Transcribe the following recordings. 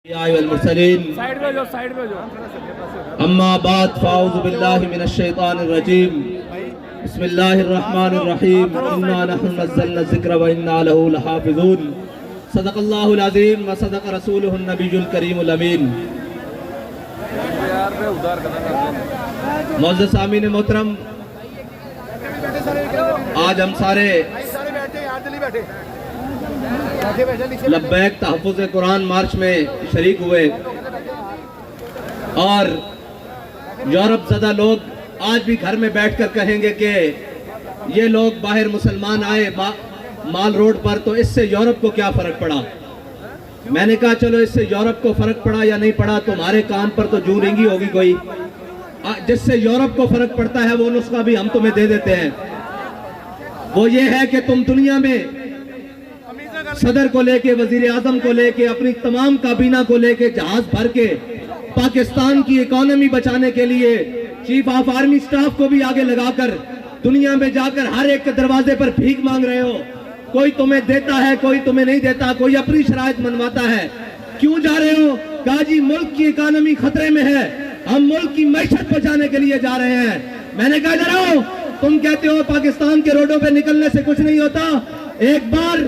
المرسلین اما بعد فاعوذ باللہ من الشیطان الرجیم بسم اللہ الرحمن الرحیم انا نحن نزلنا الذکر وانا له لحافظون صدق اللہ العظیم وصدق رسولہ النبی الکریم الامین۔ معزز سامعین محترم، آج ہم سارے لبیک تحفظ قرآن مارچ میں شریک ہوئے اور یورپ زدہ لوگ آج بھی گھر میں بیٹھ کر کہیں گے کہ یہ لوگ باہر مسلمان آئے مال روڈ پر تو اس سے یورپ کو کیا فرق پڑا۔ میں نے کہا چلو اس سے یورپ کو فرق پڑا یا نہیں پڑا، تمہارے کان پر تو جو رنگی ہوگی کوئی، جس سے یورپ کو فرق پڑتا ہے وہ نسخہ بھی ہم تمہیں دے دیتے ہیں۔ وہ یہ ہے کہ تم دنیا میں صدر کو لے کے، وزیر اعظم کو لے کے، اپنی تمام کابینہ کو لے کے جہاز بھر کے پاکستان کی اکانومی بچانے کے لیے چیف آف آرمی سٹاف کو بھی آگے لگا کر دنیا میں جا کر ہر ایک کے دروازے پر بھیک مانگ رہے ہو۔ کوئی تمہیں دیتا ہے، کوئی تمہیں نہیں دیتا، کوئی اپنی شرائط منواتا ہے۔ کیوں جا رہے ہو؟ کہا جی ملک کی اکانومی خطرے میں ہے، ہم ملک کی معیشت بچانے کے لیے جا رہے ہیں۔ میں نے کہا جاؤ، تم کہتے ہو پاکستان کے روڈوں پہ نکلنے سے کچھ نہیں ہوتا، ایک بار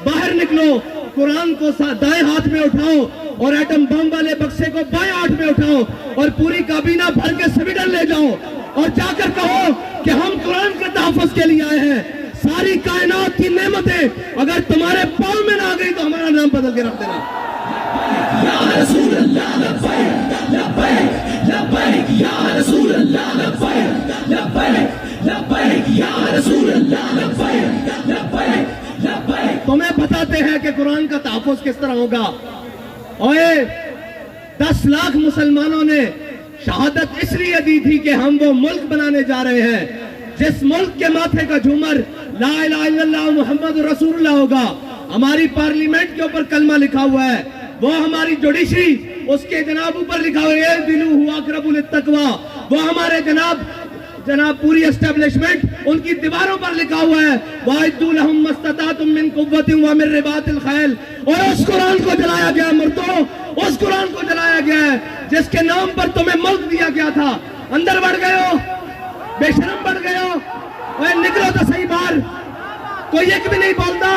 باہر نکلو، قرآن کو دائیں ہاتھ میں اٹھاؤ اور ایٹم بم والے بکسے کو بائیں ہاتھ میں اٹھاؤ اور پوری کابینہ بھر کے سویڈن لے جاؤ اور جا کر کہو کہ ہم قرآن کے تحفظ کے لیے آئے ہیں۔ ساری کائنات کی نعمتیں اگر تمہارے پاؤں میں نہ آ گئی تو ہمارا نام بدل کے رکھ دینا۔ یا رسول اللہ لبیک لبیک لبیک، یا رسول اللہ لبیک لبیک لبیک، یا رسول اللہ لبیک لبیک۔ تمہیں بتاتے ہیں کہ قرآن کا تحفظ کس طرح ہوگا۔ اوئے 10 لاکھ مسلمانوں نے شہادت اس لیے دی تھی کہ ہم وہ ملک بنانے جا رہے ہیں جس ملک کے ماتھے کا جھومر لا الہ الا اللہ محمد رسول اللہ ہوگا۔ ہماری پارلیمنٹ کے اوپر کلمہ لکھا ہوا ہے، وہ ہماری جوڈیشری اس کے جناب اوپر لکھا ہوا ہے دلو اقرب للتقوی، وہ ہمارے جناب پوری اسٹیبلشمنٹ ان کی دیواروں پر لکھا ہوا ہے وَأَعِدُّوا لَهُم مَّا اسْتَطَعْتُم مِّن قُوَّةٍ وَمِن رِّبَاطِ الْخَيْلِ۔ اور اس قرآن کو جلایا گیا مردوں، اس قرآن کو جلایا گیا ہے جس کے نام پر تمہیں ملک دیا گیا تھا۔ اندر بڑھ گئے ہو، بے شرم بڑھ گئے ہو، اوے نکلو تو صحیح باہر۔ کوئی ایک بھی نہیں بولتا۔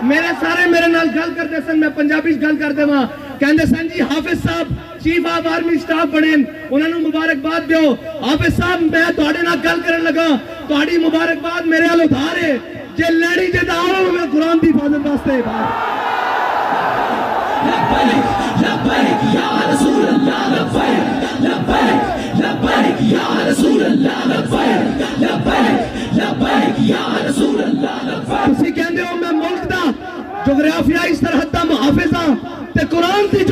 میرے نال گل کرتے سن، میں پنجابی گل کرتے وہاں کہندے سن جی حافظ صاحب چیف آف آرمی سٹاف بنے، انہوں نے مبارکباد دیو۔ حافظ صاحب میں تواڈے نال گل کرن لگا، تواڈی مبارکباد میرے ال ادھار ہے، جے لیڑی جے داؤ میں قرآن دی حفاظت واسطے لبیک لبیک یا رسول اللہ لبیک لبیک لبیک یا رسول اللہ لبیک لبیک لبیک یا رسول اللہ لبیک۔ تسی کہندے ہو میں ملک دا جغرافیائی سرحد دا محافظ ہاں تے قرآن دی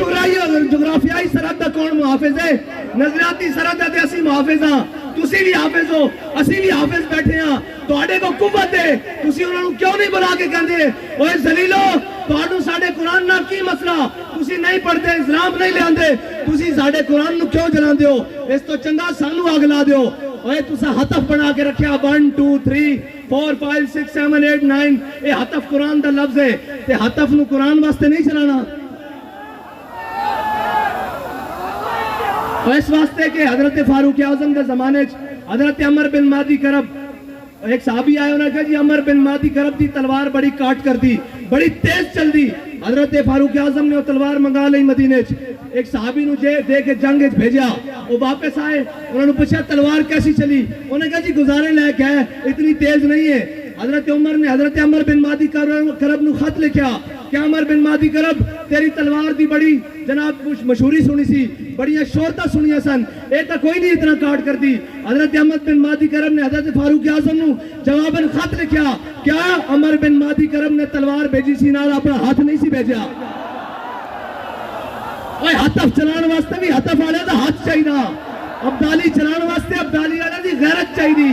جغرافیائی سرحد دا کون محافظ ہے؟ نظریاتی سرحد تے اسی محافظ ہاں، تسی بھی حافظ ہو، اسی بھی حافظ بیٹھے ہاں، تواڈے کو قوت ہے، تسی انہاں نوں کیوں نہیں بلا کے کہندے اوے ذلیلو تواڈوں ساڈے قرآن نال کی مسئلہ؟ تسی نہیں پڑھتے، اسلام نہیں لیاندے، تسی ساڈے قرآن نوں کیوں جلاندے ہو؟ اس تو چنگا سانوں اگ لا دیو۔ اوے تسا ہتف بنا کے رکھیا 1 2 3 4 5 6 7 8 9، اے ہتف قرآن دا لفظ ہے تے ہتف نوں قرآن واسطے نہیں چلانا۔ اس واسطے کہ حضرت فاروق اعظم کے زمانے حضرت عمر بن مادی کرب ایک صحابی آئے، انہوں نے کہا جی عمر بن مادی کرب دی تلوار بڑی کاٹ کر دی، بڑی تیز چل دی۔ حضرت فاروق اعظم نے وہ تلوار منگا لئی مدینے چ، ایک صحابی نو دے کے جنگ بھیجا، وہ واپس آئے، انہوں نے پوچھا تلوار کیسی چلی؟ انہوں نے کہا جی گزارے لائق ہے، اتنی تیز نہیں ہے۔ حضرت عمر نے حضرت عمر بن مادی کرب نو خط لکھیا کہ عمر بن مادی کرب تیری تلوار دی بڑی جناب مشہوری سنی سی، بڑی شہرتاں سنیاں سن، اے تا کوئی نہیں اتنا کاٹ کر دی۔ حضرت عمر بن مادی کرب نے حضرت فاروق اعظم نو جواباً خط لکھیا، کیا عمر بن مادی کرب نے تلوار بھیجی سی نال اپنا ہاتھ نہیں سی بھیجا؟ اوے ہتف چلان واسطے بھی ہتف والے دا ہاتھ چاہیدا، ابدالی چلان واسطے ابدالی والے دی غیرت چاہیدی۔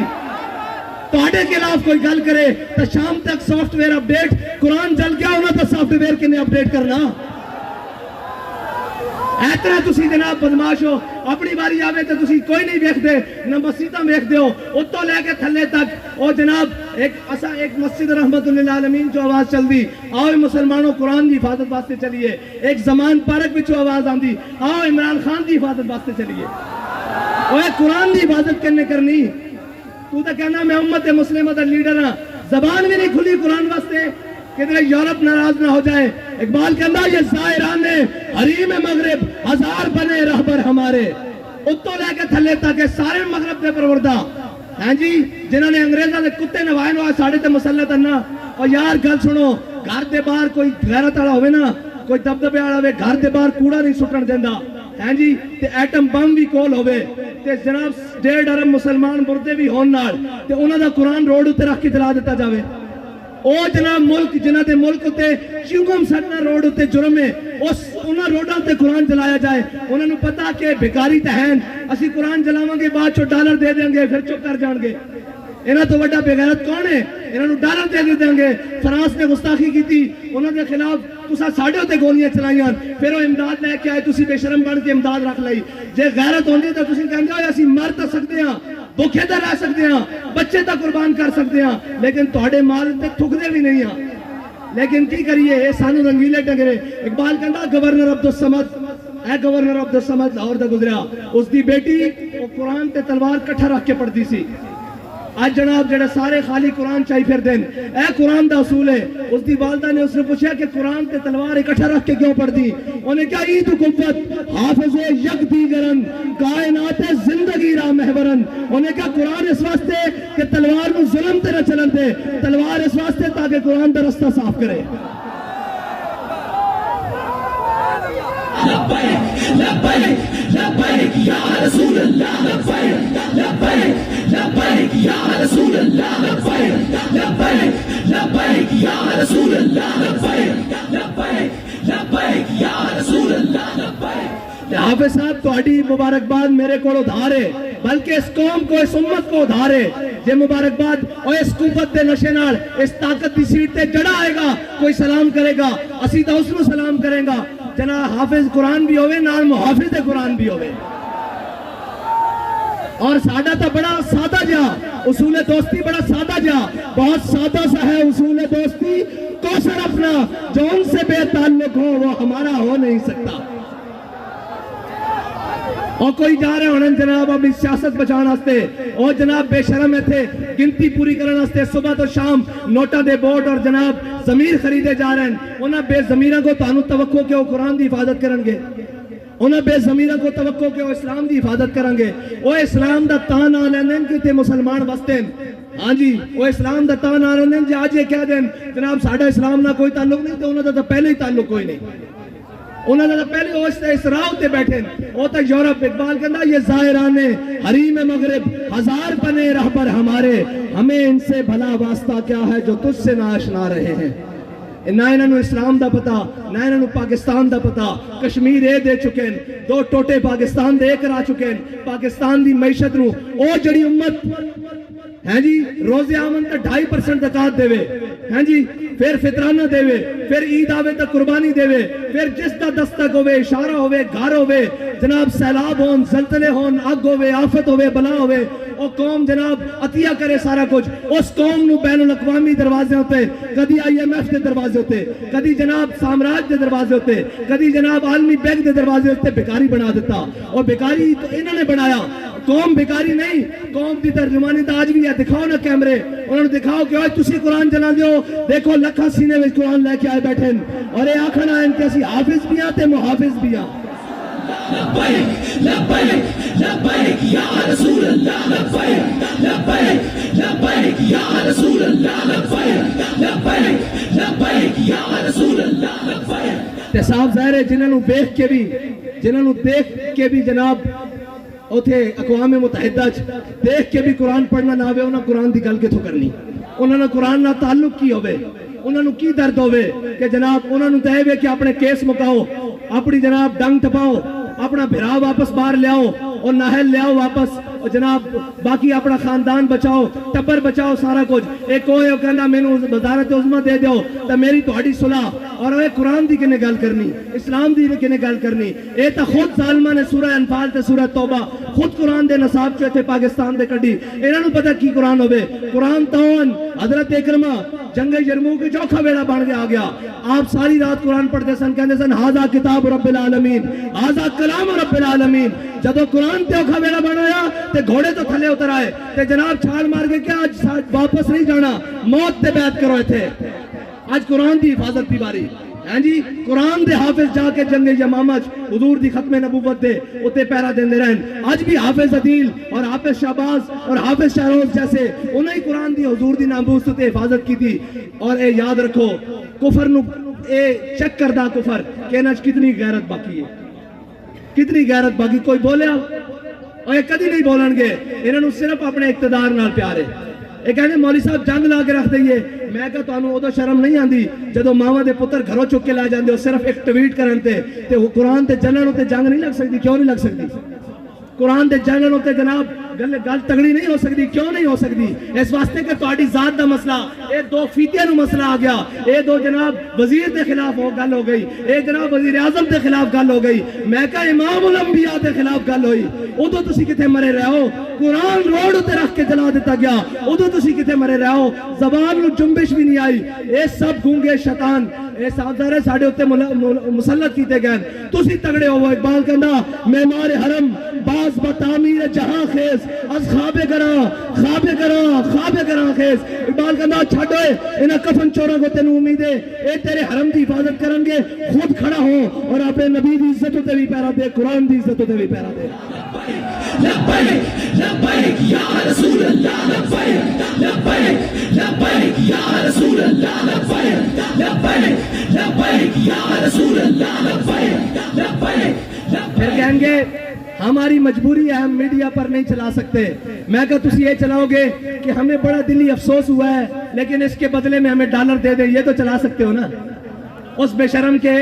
تواڈے خلاف کوئی گل کرے تو شام تک سافٹ ویئر اپڈیٹ، قرآن چل گیا ہونا تو سافٹ ویئر کنے اپڈیٹ کرنا۔ ایتنا تسی جناب بدماش ہو، اپنی باری آوے تو تسی کوئی نہیں ویکھدے، نہ مسجداں ویکھدے ہو، اتوں لے کے تھلے تک۔ او جناب ایک مسجد رحمت للعالمین جو آواز چل دی، آؤ مسلمانوں قرآن دی حفاظت واسطے چلیے۔ ایک زمان پارک وچوں آواز آندی، آؤ عمران خان دی حفاظت واسطے چلیے۔ اوے قرآن دی حفاظت کرنے کرنی، تو تو کہنا میں امت مسلمہ دا لیڈر ہاں، زبان بھی نہیں کھلی قرآن واسطے، کدھر یورپ ناراض نہ ہو جائے۔ اقبال کہنا یہ زائران حریم مغرب ہزار بنے رہبر ہمارے، اتوں لے کے تھلے تک سارے مغرب دے پروردہ، ہاں جی، جنہوں نے انگریزاں دے کتے نوائے نو ساڑھے تے مسلط اننا۔ اور یار گل سنو، گھر دے باہر کوئی غیرت والا ہوئے نا، کوئی دبدبے والا ہوئے، گھر دے باہر کوڑا نہیں سٹن دیندا، ہاں جی، تے ایٹم بم بھی کول ہوئے، تے جناب 1.5 ارب مسلمان مردے بھی ہون نال، تے انہاں دا قرآن روڈ تے رکھ کے جلا دیتا جاوے۔ او جناب ملک جنہ دے ملک تے چنگم سٹنا روڈ تے جرم ہے، انہاں روڈاں تے قرآن جلایا جائے۔ انہاں نو پتا کہ بھکاری تے ہیں، اسی قرآن جلاواں گے بعد چو ڈالر دے دیں گے، پھر چپ کر جان گے۔ انہاں تو بڑا بے غیرت کون ہے؟ انہاں نو ڈالر دے دیں گے۔ فرانس نے گستاخی کی تھی، انہاں دے خلاف تساں ساڈے تے گولیاں چلائیاں، پھر وہ امداد لے کے آئے، تسی بے شرم بن کے امداد رکھ لئی۔ جے غیرت ہوندی تے تسی کہندے ہو اسی مر تے سکدے ہاں، بھوکے تے رہ سکدے ہاں، بچے تے قربان کر سکدے ہاں، لیکن تہاڈے مال تے تھکدے بھی نہیں ہاں۔ لیکن کی کریے، اے سانو رنگیلے ڈنگرے۔ اقبال کہندا گورنر عبدالصمد، اے گورنر عبدالصمد لاہور دا گزریا، اس دی بیٹی وہ قرآن تے تلوار کٹھا رکھ کے پڑھتی سی۔ آج جناب جڑے سارے خالی قرآن چاہی پھر دین، اے قرآن دا اصول ہے۔ اس دی والدہ نے اس نے پوچھا کہ قرآن تے تلوار اکٹھا رکھ کے کیوں پڑھ دی؟ انہیں کہا عید قوت حافظ یک دیگرن کائنات زندگی را محورن۔ انہیں کہا قرآن اس واسطے کہ تلوار نو ظلم تے نہ چلن دے، تلوار اس واسطے تاکہ قرآن دا رستہ صاف کرے۔ لبیک لبیک لبیک یا رسول اللہ، لبیک لبیک لبیک یا رسول اللہ، لبیک لبیک لبیک یا رسول اللہ، لبیک لبیک لبیک یا رسول اللہ، لبیک۔ حافظ صاحب تہاڈی مبارکباد میرے کو ادھار ہے، بلکہ اس قوم کو، اس امت کو ادھار ہے۔ یہ مبارکباد اور اس قوت دے نشے نال، اس طاقت دی سیٹ تے جڑا آئے گا، کوئی سلام کرے گا، اسی تو اس نو سلام کریں گا۔ جناب حافظ قرآن بھی ہوئے، نال محافظ قرآن بھی ہوئے۔ اور سادہ تا بڑا سادہ جا اصول دوستی، بڑا سادہ جا، بہت سادہ سا ہے اصول دوستی، کوثر اپنا جو ان سے بے تعلق ہو وہ ہمارا ہو نہیں سکتا۔ اور کوئی جا رہے ہونے جناب اپنی سیاست بچان آستے، اور جناب بے شرم تھے گنتی پوری کرن آستے صبح تو شام نوٹا دے بورڈ اور جناب ضمیر خریدے جا رہے ہیں۔ انہاں بے ضمیرہ کو تانوں توقع کہ وہ قرآن دی حفاظت کرن گے، انہاں بے ضمیرہ کو توقع کہ وہ اسلام دی حفاظت کرن گے۔ وہ اسلام دا تان آ لیندن کہ تے مسلمان وستین، ہاں جی، وہ اسلام دا تان آ لیندن جی آج یہ کہہ دیں جناب ساڑھا اسلام نہ کوئی تعلق نہیں، تو انہاں دا پہلے ہی تعلق کوئی نہیں، انہوں نے پہلے اس راہ تے بیٹھے وہ تو یورپ۔ اقبال کہنا یہ زائران حریم مغرب ہزار بنے رہبر ہمارے، ہمیں ان سے بھلا واسطہ کیا ہے جو تجھ سے نہ آشنا رہے ہیں۔ نہ انہوں اسلام دا پتا، نہ انہوں پاکستان دا پتا۔ کشمیر اے دے چکے ہیں، 2 ٹوٹے پاکستان دے کرا چکے ہیں۔ پاکستان دی معیشت نو او جڑی امت ہیں جی روزے آمن تا 2.5% زکات دے وے، ہیں جی پھر فطرانہ دے وے، پھر عید آوے تا قربانی دے وے، پھر جس دا دستک ہوئے، اشارہ ہوئے، گھر ہوئے، جناب سیلاب ہون، زلزلے ہون، آگ ہوئے، آفت ہوئے، بلا ہوئے، او قوم جناب عطیہ کرے سارا کچھ۔ اس قوم نو بین الاقوامی دروازے ہوتے، کدی IMF دے دروازے ہوتے، کدی جناب سامراج دے دروازے ہوتے، کدی جناب عالمی بینک دے دروازے ہوتے، بیکاری بنا دیتا۔ اور بیکاری تو انہوں نے بنایا، قوم بیکاری نہیں، قوم دی ترجمانی تا آج بھی ہے۔ دکھاؤ نا کیمرے، انہوں نے دکھاؤ کہ آج تسی قرآن جلا دیو، دیکھو لکھا سینے میں قرآن لے کے آئے بیٹھے اور اے آکھنا ہے ان کے اسی حافظ بھی آتے محافظ بھی آتے۔ لبیک لبیک لبیک یا رسول اللہ، لبیک لبیک لبیک یا رسول اللہ، لبیک لبیک لبیک یا رسول اللہ، لبیک۔ تے صاحب ظاہر ہے جنہوں دیکھ کے بھی جناب اوتھے اقوام متحدہ دیکھ کے بھی قرآن پڑھنا نہ ہوئے، انہاں قرآن دی گل کتھوں کرنی، انہاں نے قرآن نہ تعلق کی ہوئے، انہاں نے کی درد ہوئے کہ جناب انہاں نے دے ہوئے کہ اپنے کیس مکاؤ، اپنی جناب ڈنگ ٹپاؤ، اپنا بھرا واپس باہر لیاؤ، اور ناہل لے آؤ واپس اور جناب باقی اپنا خاندان بچاؤ ٹبر بچاؤ سارا کچھ ایک کوئی کہنا مینوں وزارت عظمیٰ دے دیو تو میری تہاڈی صلح اور اے قرآن دی کنے گل کرنی اسلام دی کنے گل کرنی اے تا خود ظالماں نے سورہ انفال تے سورہ توبہ خود قرآن دے نصاب چ تے پاکستان دے کڈی انہاں نوں پتہ کی قرآن ہوے قرآن تون حضرت اکرمہ جنگ یرموک چوکھا ویڑا بن کے آ گیا آپ ساری رات قرآن پڑھتے سن کہندے سن ھذا کتاب رب العالمین ھذا کلام رب العالمین جدو قرآن تے اوکھا ویڑا بنایا تے گھوڑے تو تھلے اتر آئے تے جناب چھال مار کے کیا آج واپس نہیں جانا موت تے بیعت کرو تھے آج قرآن دی حفاظت دی باری ہاں جی قرآن دے حافظ جا کے جنگ یمامہ حضور دی ختم نبوت دے اتے پیرا دیندے رہن آج بھی حافظ عدیل اور حافظ شہباز اور حافظ شہروز جیسے انہیں قرآن دی حضور دی ناموس تے حفاظت کی تھی اور اے یاد رکھو کفر نو اے چیک کردہ کفر کہنا کتنی غیرت باقی ہے کتنی غیرت باقی کوئی بولے اور یہ کدی نہیں بولن گے انہوں صرف اپنے اقتدار نال پیار ہے یہ کہنے مولوی صاحب جنگ لا کے رکھ دئیے میں کہا تو انہوں ادھو شرم نہیں آندی جدو ماما دے پتر گھروں چک کے لائے جاندے ہو صرف ایک ٹویٹ کرن تے قرآن تے جنگوں تے جنگ نہیں لگ سکتی کیوں نہیں لگ سکتی قرآن دے جنگوں تے جناب گل تگڑی نہیں ہو سکتی کیوں نہیں ہو سکتی اس واسطے کہ تہاڈی ذات دا مسئلہ اے دو فیتیاں نو مسئلہ آ گیا اے دو جناب وزیر دے خلاف گل ہو گئی اے جناب وزیر اعظم دے خلاف گل ہو گئی میں کہا امام الانبیاء دے خلاف گل ہوئی ادو تسی کتے مرے رہے ہو قرآن روڈ تے رکھ کے جلا دیتا گیا ادو تسی کتے مرے رہے ہو زبان نو جنبش بھی نہیں آئی اے سب گونگے شیطان اے سادارے ساڑھے ہوتے مسلط کیتے گئے تسی تگڑے ہو اقبال کہنا معمار حرم باز بتامیر جہاں خیز از خوابے کرا خیز اقبال کہنا چھاڑوئے انہا کفن چورا کو تینو امید ہے اے تیرے حرم دی حفاظت کرن گے خود کھڑا ہو اور اپنے نبی دی عزت تے بھی پیرا دے قرآن دی عزت تے بھی پیرا دے لبیک لبیک یا رسول اللہ لبیک لبیک لبیک یا رسول اللہ لبیک لبیک لبیک یا رسول اللہ لبیک لبیک پھر کہیں گے ہماری مجبوری ہے ہم میڈیا پر نہیں چلا سکتے میں کہا تسی یہ چلاؤ گے کہ ہمیں بڑا دلی افسوس ہوا ہے لیکن اس کے بدلے میں ہمیں ڈالر دے دیں یہ تو چلا سکتے ہو نا اس بے شرم کے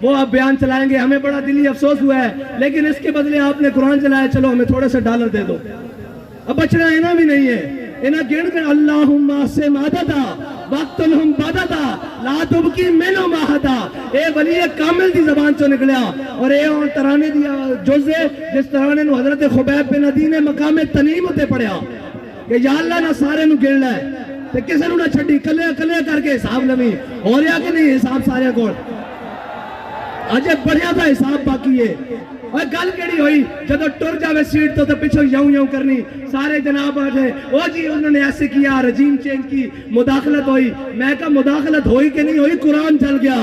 وہ آپ بیان چلائیں گے ہمیں بڑا دلی افسوس ہوا ہے لیکن اس کے بدلے آپ نے قرآن چلایا چلو ہمیں تھوڑے سے ڈالر دے دو اب بچنا اینا بھی نہیں ہے اینا گن کر اللہم سے مادتا وقتنہم بادتا لا تبکی منو ماہتا اے ولی کامل دی زبان چو نکلیا اور اے اور ترانے دیا جزے جس ترانے نو حضرت خبیب بن عدی نے مقام تنیم ہوتے پڑھیا کہ یا اللہ نہ سارے نو گن لائے تے کسے نو نہ چھڑی کلے کر کے حساب لمی ہو رہا کہ نہیں حساب سارے کوڑ اجے بڑھیا تھا حساب باقی ہے اور گل کیڑی ہوئی جدو ٹر جاوے سیٹ تو پچھو یوں کرنی سارے جناب آٹھے او جی انہوں نے ایسے کیا رجیم چینج کی مداخلت ہوئی میں کہا مداخلت ہوئی کہ نہیں ہوئی قرآن چل گیا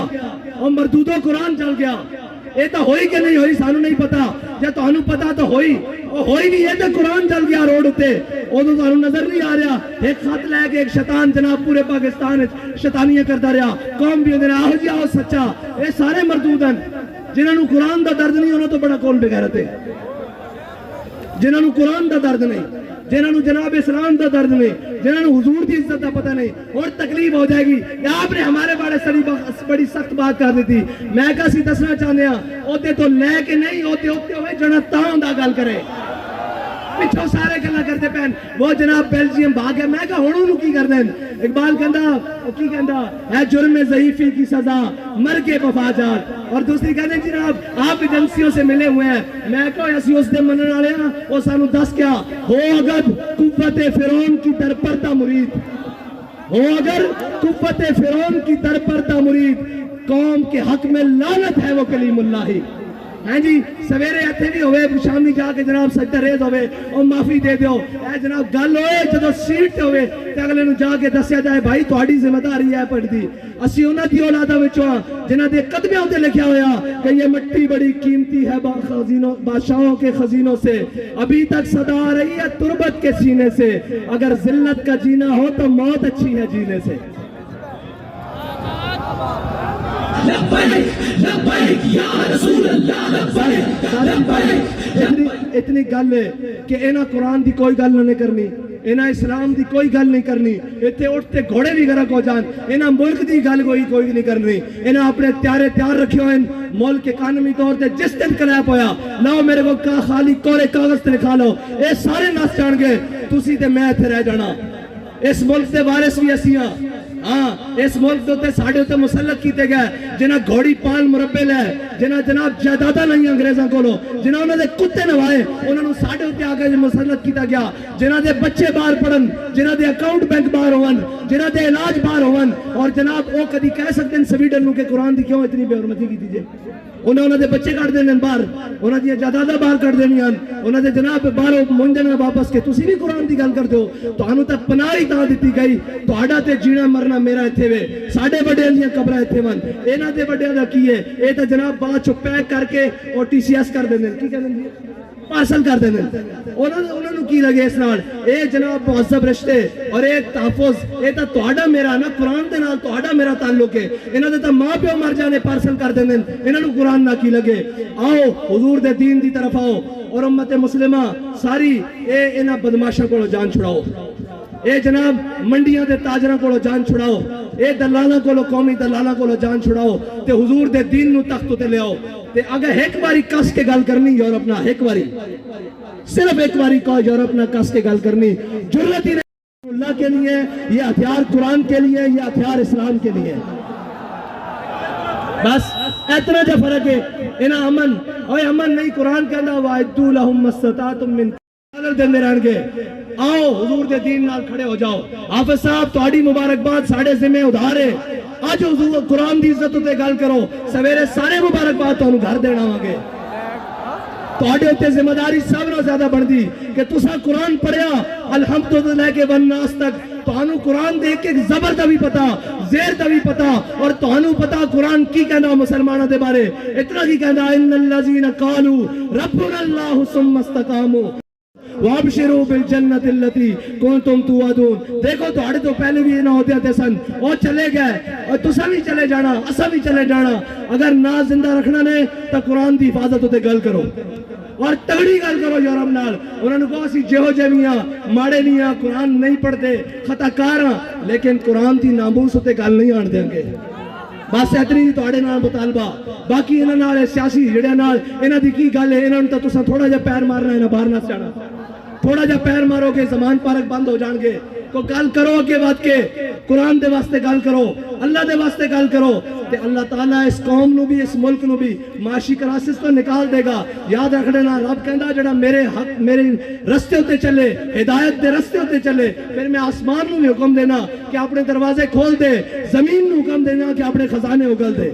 اور مردودوں قرآن چل گیا اے تو ہوئی کہ نہیں ہوئی سانو نہیں پتا جب تو انہوں پتا تو ہوئی نہیں ہے تو قرآن چل گیا روڈ ہوتے او تو انہوں نظر نہیں آ رہا ایک خط لے کے ایک شیطان جناب پورے پاکستان شیطانیاں کرتا رہا قوم بھی ہوندے آہو جی آہو سچا اے سارے مردودن جنہوں نے قرآن دا درد نہیں انہوں تو بڑا کون بغیرت ہے جنہوں نے قرآن دا درد نہیں جنہوں نے جناب اسلام دا درد نہیں جنہوں نے حضور دی عزت دا پتہ نہیں اور تکلیف ہو جائے گی یا آپ نے ہمارے بڑی سخت بات کر دی تھی میں کسی دسنا چاہنے ہیں ہوتے تو لے کے نہیں ہوتے ہوئے جنہوں تاؤں دا گل کرے پچھو سارے گلہ کرتے پہن وہ جناب بیلجیم بھاگ گیا میں کہا ہونوں نو کی کر دیں اقبال کہندہ ہے جرم ضعیفی کی سزا مر کے مفاجات اور دوسری کہتے ہیں جناب آپ ایجنسیوں سے ملے ہوئے ہیں میں کہا ایسی اس دے منن والے ہیں وہ سانو دس کیا ہو اگر قوت فرعون کی در پردہ مرید ہو اگر قوت فرعون کی در پردہ مرید قوم کے حق میں لعنت ہے وہ کلیم اللہ ہی ہاں جی سویرے ایتھے بھی ہوئے شامی جا کے جناب سجدہ ریز ہوئے اور معافی دے دیو اے جناب گل ہوئے جدو سیٹ ہوئے تے اگلے نو جا کے دسیا جائے بھائی تہاڈی ذمہ داری ہے پڑھ دی اسی انہاں دی اولاداں وچوں جنہاں دے قدموں تے لکھیا ہویا کہ یہ مٹی بڑی قیمتی ہے بادشاہوں کے خزینوں سے ابھی تک صدا آ رہی ہے تربت کے سینے سے اگر ذلت کا جینا ہو تو موت اچھی ہے جینے سے لبیک لبیک یا رسول اللہ لبیک لبیک اتنی گل ہے کہ اینا قرآن دی کوئی گل نہ کرنی انہاں اسلام دی کوئی گل نہیں کرنی ایتھے اٹھتے گھوڑے بھی گرک ہو جان انہاں ملک دی گل کوئی نہیں کرنی انہاں اپنے تیار رکھے ہوئے ملک اکانومی طور تے جس دن کلیپ ہویا لاؤ میرے کو خالی کورے کاغذ تے لکھا لو اے سارے نس جان گے تسی تے میں ایتھے رہ جانا اس ملک دے وارث بھی اسی ہاں اس ملک دے ساڈے تے مسلط کیتے گئے جنہاں گھوڑی پال مربے لے جنہاں جناب جائیداداں نہیں انگریزاں کولو جنہاں انہاں دے کتے نوائے انہاں نوں ساڈے تے آ کے مسلط کیتا گیا جنہاں دے بچے باہر پڑھن جنہاں دے اکاؤنٹ بینک باہر ہون جنہاں دے علاج باہر ہون اور جناب او کدی کہہ سکتے ہیں سویڈن نوں کہ قرآن دی کیوں اتنی بے حرمتی کیتی جے انہاں دے بچے کٹ دینے باہر انہاں دی جائیداداں باہر کٹ دینیاں انہاں دے جناب باہر منجنا واپس کے تسی بھی قرآن دی گل کردے ہو تانوں تے پناہ ہی تاں دتی گئی تہاڈا تے جینا مرنا میرا ایتھے وے ساڈے بڑیاں دیاں قبراں ایتھے ون انہاں دے بڑیاں دا کی ہے اے تے جناب بعد چ پیک کر کے اور ٹی سی ایس کر دیندے کی کہندے نے پارسل کر دیندے انہاں نوں کی لگے اس نال اے جناب مہذب رشتے اور اے تحفظ اے تے تہاڈا میرا نا قرآن دے نال تہاڈا میرا تعلق ہے انہاں دے تے ماں پیو مر جانے پارسل کر دیندے انہاں نوں قرآن نہ کی لگے آؤ حضور دے دین دی طرف آؤ اور امت مسلمہ ساری اے انہاں بدماشاں کولوں جان چھڑاؤ اے جناب منڈیاں دے تاجراں کولوں جان چھڑاؤ اے دلالاں کولوں قومی دلالاں کولوں جان چھڑاؤ تے حضور دے دین نوں تخت تے لے آؤ تے اگر ایک باری کس کے گل کرنی یورپ نہ ایک باری صرف ایک باری کہو یورپ نہ کس کے گل کرنی جرأت ہی نہیں اللہ کے لیے یہ ہتھیار قرآن کے لیے یہ ہتھیار اسلام کے لیے بس اتنا جو فرق ہے انہاں امن اوے امن نہیں قرآن کہندا وَاعِدُّوا لَهُم مَّا اسْتَطَعْتُم مِّن قُوَّةٍ دیندے رہن گے آؤ حضور دے دین نال کھڑے ہو جاؤ حافظ صاحب تہاڈی مبارکباد ساڈے ذمہ ادھار ہے اج حضور قرآن دی عزت تے گل کرو سویرے سارے مبارکباد تانوں گھر دینا آواں گے تہاڈے تے ذمہ داری سب نال زیادہ بندی کہ تساں قرآن پڑھیا الحمدللہ کے والناس تک تانوں قرآن دے کے زبر دا بھی پتا زیر دا بھی پتا اور تانوں پتا قرآن کی کہندا مسلماناں دے بارے اتنا کی کہندا ان الذین قالوا ربنا اللہ ثم استقاموا وابشروا بالجنت التي كنتم توعدون دیکھو تہاڈے تو پہلے بھی نہ ہوتے تے سن او چلے گئے اور تساں بھی چلے جانا اساں بھی چلے جانا اگر نہ زندہ رکھنا نے تو قرآن دی حفاظت تے گل کرو اور تگڑی گل کرو یورپ نال انہاں نوں کہو اسی جہو جہیاں ماڑے نہیں ہاں قرآن نہیں پڑھتے خطا کار ہاں لیکن قرآن دی ناموس تے گل نہیں آن دیں گے بس اتنی دی تہاڈے نال مطالبہ باقی انہاں نال سیاسی جڑے نال انہاں دی کی گل ہے انہاں نوں تے تساں تھوڑا جہا پیر مارنا ہے باہر نہ جانا تھوڑا جا پیر مارو گے زمان پارک بند ہو جان گے کو گل کرو اگے بات کے قرآن دے واسطے گل کرو اللہ دے واسطے گل کرو تے اللہ تعالیٰ اس قوم نو بھی اس ملک نو بھی معاشی کرائسس تو نکال دے گا یاد رکھ لینا رب کہندا جڑا میرے حق میرے رستے ہوتے چلے ہدایت دے رستے ہوتے چلے پھر میں آسمان نو بھی حکم دینا کہ اپنے دروازے کھول دے زمین نو حکم دینا کہ اپنے خزانے اگل دے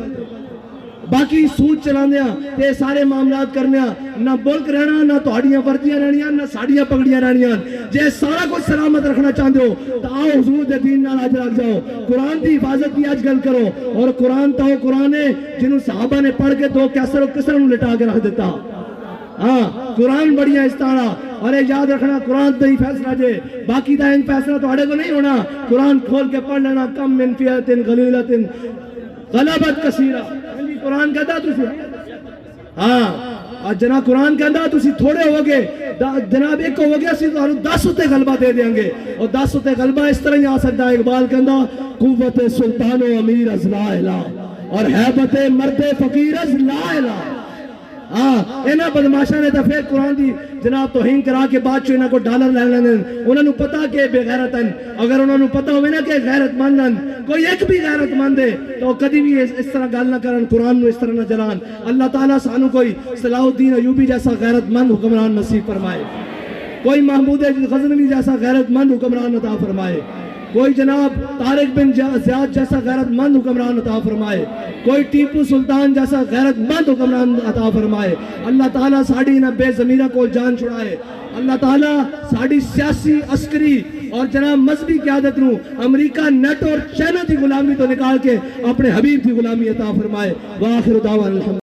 باقی سوچ چلانے تے سارے معاملات کرنے نہ ملک رہنا نہ تہاڈیاں وردیاں رہنیاں نہ ساڈیاں پگڑیاں رہنیاں جے سارا کچھ سلامت رکھنا چاہتے ہو تو آؤ حضور دے دین نال اج لگ جاؤ قرآن دی حفاظت کی اج گل کرو اور قرآن تو قرآن ہے جنہوں صحابہ نے پڑھ کے دو کیسر و کسر نوں لٹا کے رکھ دیتا ہاں قرآن بڑیاں استعارہ اور یاد رکھنا قرآن تے ہی فیصلہ جے باقی دا ان فیصلہ تہاڈے کو نہیں ہونا قرآن کھول کے پڑھ لینا کم من فئۃ غلیظۃ غلبت کثیرہ قرآن کہتا تسی ہاں جناب قرآن کہتا تسی تھوڑے ہو گے جناب ایک ہو گیا اسی تو 10 تے غلبہ دے دیں گے اور 10 تے غلبہ اس طرح ہی آ سکتا ہے اقبال کہتا قوت سلطان و امیر از لا الہ اور حیبت مرد فقیر از لا الہ انہاں بدماشاں نے تو پھر قرآن دی جناب توہین کرا کے بعد چو انہاں کو ڈالر لے لینے انہاں نو پتا کہ بے غیرتن اگر انہاں نو پتا ہوئے نا کہ غیرت مندن کوئی ایک بھی غیرت مند ہے تو کدی بھی اس طرح گل نہ کرن قرآن نو اس طرح نہ جلان اللہ تعالیٰ سانو کوئی صلاح الدین ایوبی جیسا غیرت مند حکمران نصیب فرمائے کوئی محمود غزنوی جیسا غیرت مند حکمران عطا فرمائے کوئی جناب طارق بن زیاد جیسا غیرت مند حکمران عطا فرمائے کوئی ٹیپو سلطان جیسا غیرت مند حکمران عطا فرمائے اللہ تعالیٰ ساڑی نہ بے ضمیرہ کو جان چھڑائے اللہ تعالیٰ ساڑی سیاسی عسکری اور جناب مذہبی قیادت نو امریکہ نیٹ اور چائنا دی غلامی تو نکال کے اپنے حبیب دی غلامی عطا فرمائے وآخر دعوانا الحمد